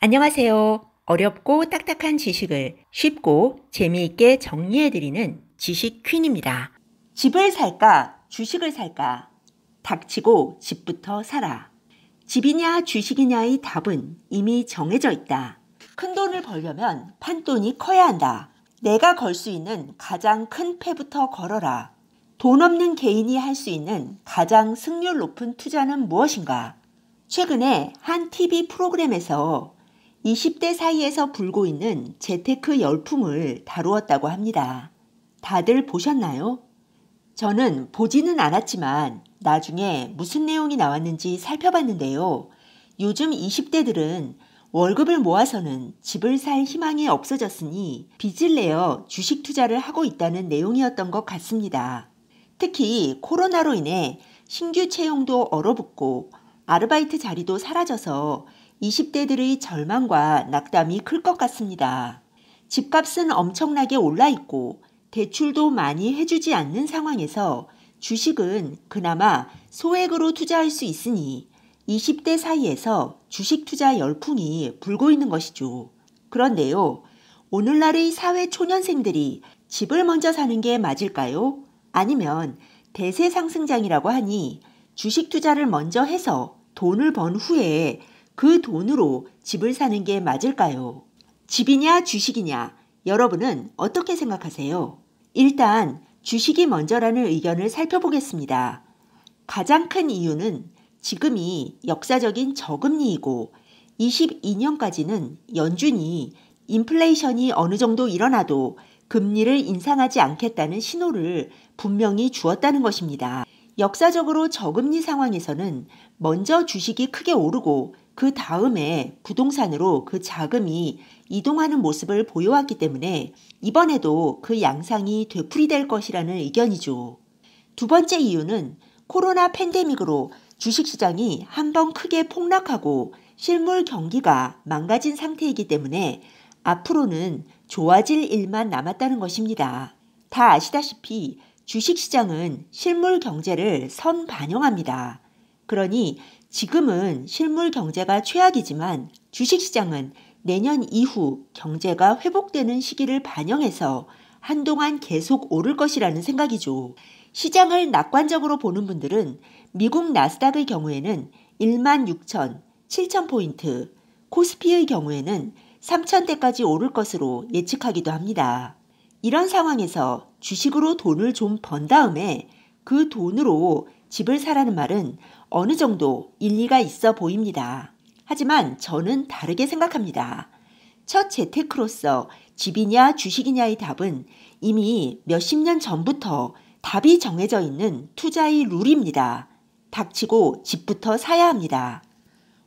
안녕하세요. 어렵고 딱딱한 지식을 쉽고 재미있게 정리해드리는 지식 퀸입니다. 집을 살까, 주식을 살까? 닥치고 집부터 사라. 집이냐 주식이냐의 답은 이미 정해져 있다. 큰 돈을 벌려면 판돈이 커야 한다. 내가 걸 수 있는 가장 큰 패부터 걸어라. 돈 없는 개인이 할 수 있는 가장 승률 높은 투자는 무엇인가? 최근에 한 TV 프로그램에서 20대 사이에서 불고 있는 재테크 열풍을 다루었다고 합니다. 다들 보셨나요? 저는 보지는 않았지만 나중에 무슨 내용이 나왔는지 살펴봤는데요. 요즘 20대들은 월급을 모아서는 집을 살 희망이 없어졌으니 빚을 내어 주식 투자를 하고 있다는 내용이었던 것 같습니다. 특히 코로나로 인해 신규 채용도 얼어붙고 아르바이트 자리도 사라져서 20대들의 절망과 낙담이 클 것 같습니다. 집값은 엄청나게 올라 있고 대출도 많이 해주지 않는 상황에서 주식은 그나마 소액으로 투자할 수 있으니 20대 사이에서 주식 투자 열풍이 불고 있는 것이죠. 그런데요, 오늘날의 사회 초년생들이 집을 먼저 사는 게 맞을까요? 아니면 대세 상승장이라고 하니 주식 투자를 먼저 해서 돈을 번 후에 그 돈으로 집을 사는 게 맞을까요? 집이냐 주식이냐 여러분은 어떻게 생각하세요? 일단 주식이 먼저라는 의견을 살펴보겠습니다. 가장 큰 이유는 지금이 역사적인 저금리이고 22년까지는 연준이 인플레이션이 어느 정도 일어나도 금리를 인상하지 않겠다는 신호를 분명히 주었다는 것입니다. 역사적으로 저금리 상황에서는 먼저 주식이 크게 오르고 그 다음에 부동산으로 그 자금이 이동하는 모습을 보여왔기 때문에 이번에도 그 양상이 되풀이될 것이라는 의견이죠. 두 번째 이유는 코로나 팬데믹으로 주식시장이 한번 크게 폭락하고 실물 경기가 망가진 상태이기 때문에 앞으로는 좋아질 일만 남았다는 것입니다. 다 아시다시피 주식시장은 실물 경제를 선반영합니다. 그러니 지금은 실물 경제가 최악이지만 주식시장은 내년 이후 경제가 회복되는 시기를 반영해서 한동안 계속 오를 것이라는 생각이죠. 시장을 낙관적으로 보는 분들은 미국 나스닥의 경우에는 16,000, 7,000포인트, 코스피의 경우에는 3,000대까지 오를 것으로 예측하기도 합니다. 이런 상황에서 주식으로 돈을 좀 번 다음에 그 돈으로 집을 사라는 말은 어느 정도 일리가 있어 보입니다. 하지만 저는 다르게 생각합니다. 첫 재테크로서 집이냐 주식이냐의 답은 이미 몇십 년 전부터 답이 정해져 있는 투자의 룰입니다. 닥치고 집부터 사야 합니다.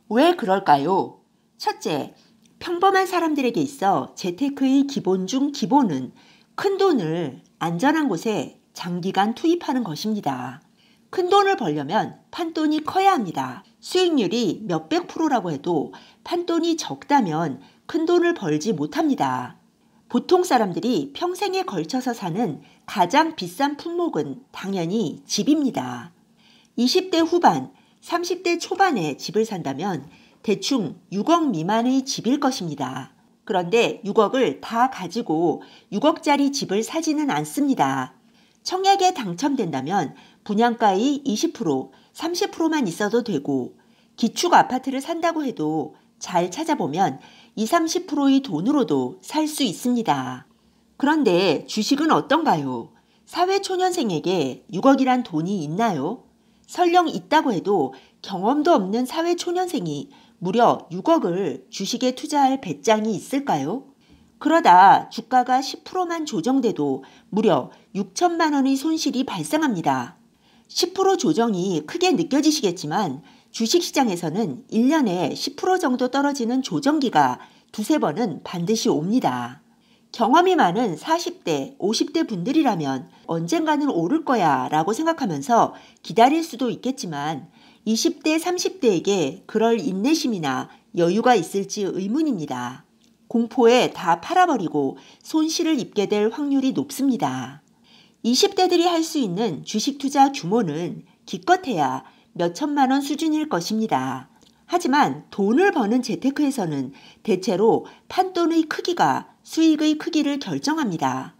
왜 그럴까요? 첫째, 평범한 사람들에게 있어 재테크의 기본 중 기본은 큰 돈을 안전한 곳에 장기간 투입하는 것입니다. 큰 돈을 벌려면 판돈이 커야 합니다. 수익률이 몇백 프로라고 해도 판돈이 적다면 큰 돈을 벌지 못합니다. 보통 사람들이 평생에 걸쳐서 사는 가장 비싼 품목은 당연히 집입니다. 20대 후반, 30대 초반에 집을 산다면 대충 6억 미만의 집일 것입니다. 그런데 6억을 다 가지고 6억짜리 집을 사지는 않습니다. 청약에 당첨된다면 분양가의 20%, 30%만 있어도 되고 기축 아파트를 산다고 해도 잘 찾아보면 20, 30%의 돈으로도 살 수 있습니다. 그런데 주식은 어떤가요? 사회초년생에게 6억이란 돈이 있나요? 설령 있다고 해도 경험도 없는 사회초년생이 무려 6억을 주식에 투자할 배짱이 있을까요? 그러다 주가가 10%만 조정돼도 무려 6천만 원의 손실이 발생합니다. 10% 조정이 크게 느껴지시겠지만 주식시장에서는 1년에 10% 정도 떨어지는 조정기가 두세 번은 반드시 옵니다. 경험이 많은 40대, 50대 분들이라면 언젠가는 오를 거야 라고 생각하면서 기다릴 수도 있겠지만 20대, 30대에게 그럴 인내심이나 여유가 있을지 의문입니다. 공포에 다 팔아버리고 손실을 입게 될 확률이 높습니다. 20대들이 할 수 있는 주식 투자 규모는 기껏해야 몇 천만 원 수준일 것입니다. 하지만 돈을 버는 재테크에서는 대체로 판돈의 크기가 수익의 크기를 결정합니다.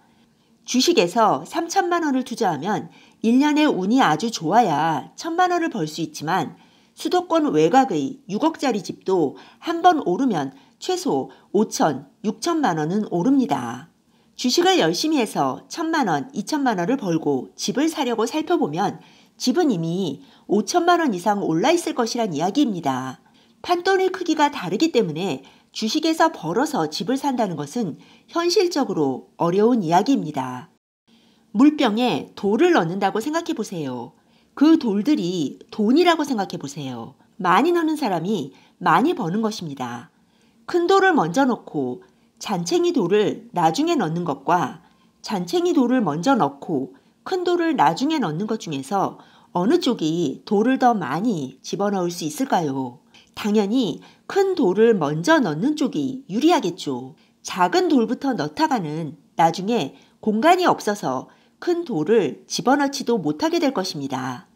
주식에서 3천만 원을 투자하면 1년에 운이 아주 좋아야 1,000만 원을 벌 수 있지만 수도권 외곽의 6억짜리 집도 한 번 오르면 최소 5천, 6천만 원은 오릅니다. 주식을 열심히 해서 1,000만 원, 2천만 원을 벌고 집을 사려고 살펴보면 집은 이미 5천만 원 이상 올라 있을 것이란 이야기입니다. 판돈의 크기가 다르기 때문에 주식에서 벌어서 집을 산다는 것은 현실적으로 어려운 이야기입니다. 물병에 돌을 넣는다고 생각해 보세요. 그 돌들이 돈이라고 생각해 보세요. 많이 넣는 사람이 많이 버는 것입니다. 큰 돌을 먼저 넣고 잔챙이 돌을 나중에 넣는 것과 잔챙이 돌을 먼저 넣고 큰 돌을 나중에 넣는 것 중에서 어느 쪽이 돌을 더 많이 집어넣을 수 있을까요? 당연히 큰 돌을 먼저 넣는 쪽이 유리하겠죠. 작은 돌부터 넣다가는 나중에 공간이 없어서 큰 돌을 집어넣지도 못하게 될 것입니다.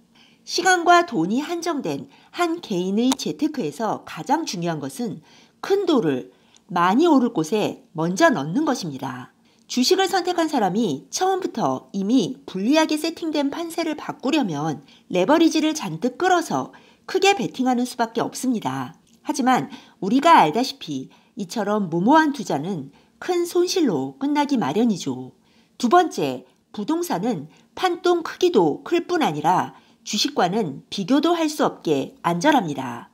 시간과 돈이 한정된 한 개인의 재테크에서 가장 중요한 것은 큰 돌을 많이 오를 곳에 먼저 넣는 것입니다. 주식을 선택한 사람이 처음부터 이미 불리하게 세팅된 판세를 바꾸려면 레버리지를 잔뜩 끌어서 크게 베팅하는 수밖에 없습니다. 하지만 우리가 알다시피 이처럼 무모한 투자는 큰 손실로 끝나기 마련이죠. 두 번째, 부동산은 판돈 크기도 클 뿐 아니라 주식과는 비교도 할 수 없게 안전합니다.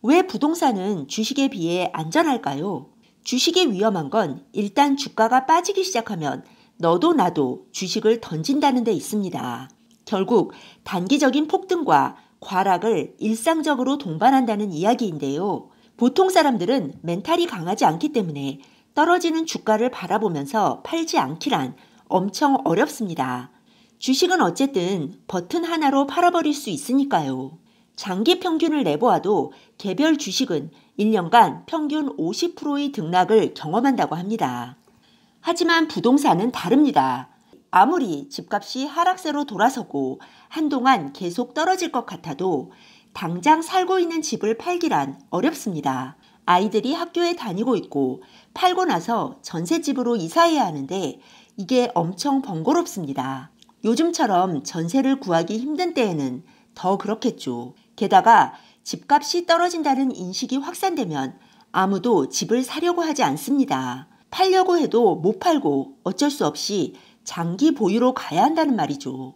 왜 부동산은 주식에 비해 안전할까요? 주식이 위험한 건 일단 주가가 빠지기 시작하면 너도 나도 주식을 던진다는 데 있습니다. 결국 단기적인 폭등과 과락을 일상적으로 동반한다는 이야기인데요. 보통 사람들은 멘탈이 강하지 않기 때문에 떨어지는 주가를 바라보면서 팔지 않기란 엄청 어렵습니다. 주식은 어쨌든 버튼 하나로 팔아버릴 수 있으니까요. 장기 평균을 내보아도 개별 주식은 1년간 평균 50%의 등락을 경험한다고 합니다. 하지만 부동산은 다릅니다. 아무리 집값이 하락세로 돌아서고 한동안 계속 떨어질 것 같아도 당장 살고 있는 집을 팔기란 어렵습니다. 아이들이 학교에 다니고 있고 팔고 나서 전셋집으로 이사해야 하는데 이게 엄청 번거롭습니다. 요즘처럼 전세를 구하기 힘든 때에는 더 그렇겠죠. 게다가 집값이 떨어진다는 인식이 확산되면 아무도 집을 사려고 하지 않습니다. 팔려고 해도 못 팔고 어쩔 수 없이 장기 보유로 가야 한다는 말이죠.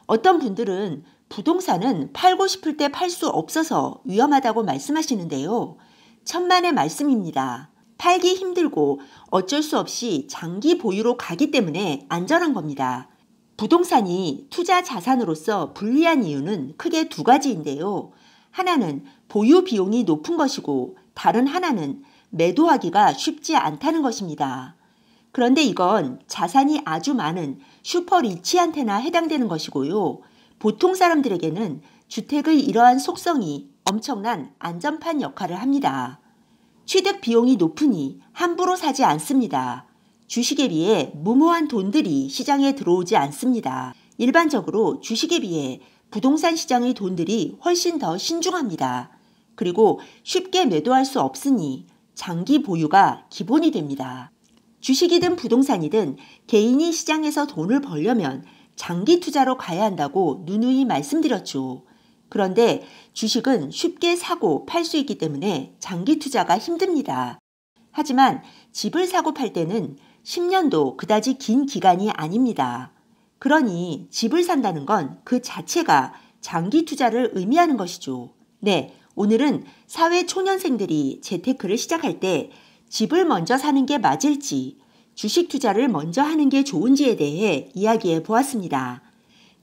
어떤 분들은 부동산은 팔고 싶을 때 팔 수 없어서 위험하다고 말씀하시는데요. 천만의 말씀입니다. 팔기 힘들고 어쩔 수 없이 장기 보유로 가기 때문에 안전한 겁니다. 부동산이 투자 자산으로서 불리한 이유는 크게 두 가지인데요. 하나는 보유 비용이 높은 것이고 다른 하나는 매도하기가 쉽지 않다는 것입니다. 그런데 이건 자산이 아주 많은 슈퍼 리치한테나 해당되는 것이고요. 보통 사람들에게는 주택의 이러한 속성이 엄청난 안전판 역할을 합니다. 취득 비용이 높으니 함부로 사지 않습니다. 주식에 비해 무모한 돈들이 시장에 들어오지 않습니다. 일반적으로 주식에 비해 부동산 시장의 돈들이 훨씬 더 신중합니다. 그리고 쉽게 매도할 수 없으니 장기 보유가 기본이 됩니다. 주식이든 부동산이든 개인이 시장에서 돈을 벌려면 장기 투자로 가야 한다고 누누이 말씀드렸죠. 그런데 주식은 쉽게 사고 팔 수 있기 때문에 장기 투자가 힘듭니다. 하지만 집을 사고 팔 때는 10년도 그다지 긴 기간이 아닙니다. 그러니 집을 산다는 건 그 자체가 장기 투자를 의미하는 것이죠. 네, 오늘은 사회 초년생들이 재테크를 시작할 때 집을 먼저 사는 게 맞을지, 주식 투자를 먼저 하는 게 좋은지에 대해 이야기해 보았습니다.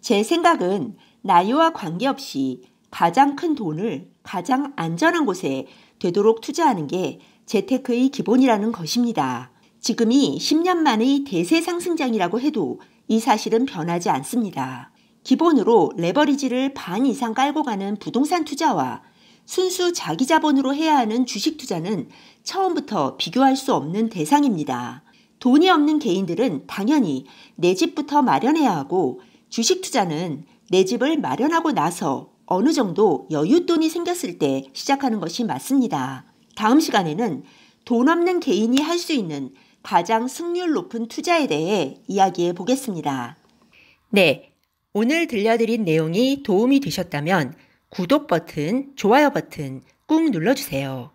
제 생각은 나이와 관계없이 가장 큰 돈을 가장 안전한 곳에 되도록 투자하는 게 재테크의 기본이라는 것입니다. 지금이 10년 만의 대세 상승장이라고 해도 이 사실은 변하지 않습니다. 기본으로 레버리지를 반 이상 깔고 가는 부동산 투자와 순수 자기 자본으로 해야 하는 주식 투자는 처음부터 비교할 수 없는 대상입니다. 돈이 없는 개인들은 당연히 내 집부터 마련해야 하고 주식 투자는 내 집을 마련하고 나서 어느 정도 여윳돈이 생겼을 때 시작하는 것이 맞습니다. 다음 시간에는 돈 없는 개인이 할 수 있는 가장 승률 높은 투자에 대해 이야기해 보겠습니다. 네, 오늘 들려드린 내용이 도움이 되셨다면 구독 버튼, 좋아요 버튼 꾹 눌러주세요.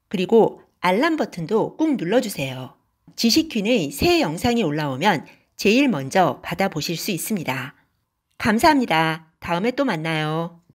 그리고 알람 버튼도 꾹 눌러주세요. 지식퀸의 새 영상이 올라오면 제일 먼저 받아보실 수 있습니다. 감사합니다. 다음에 또 만나요.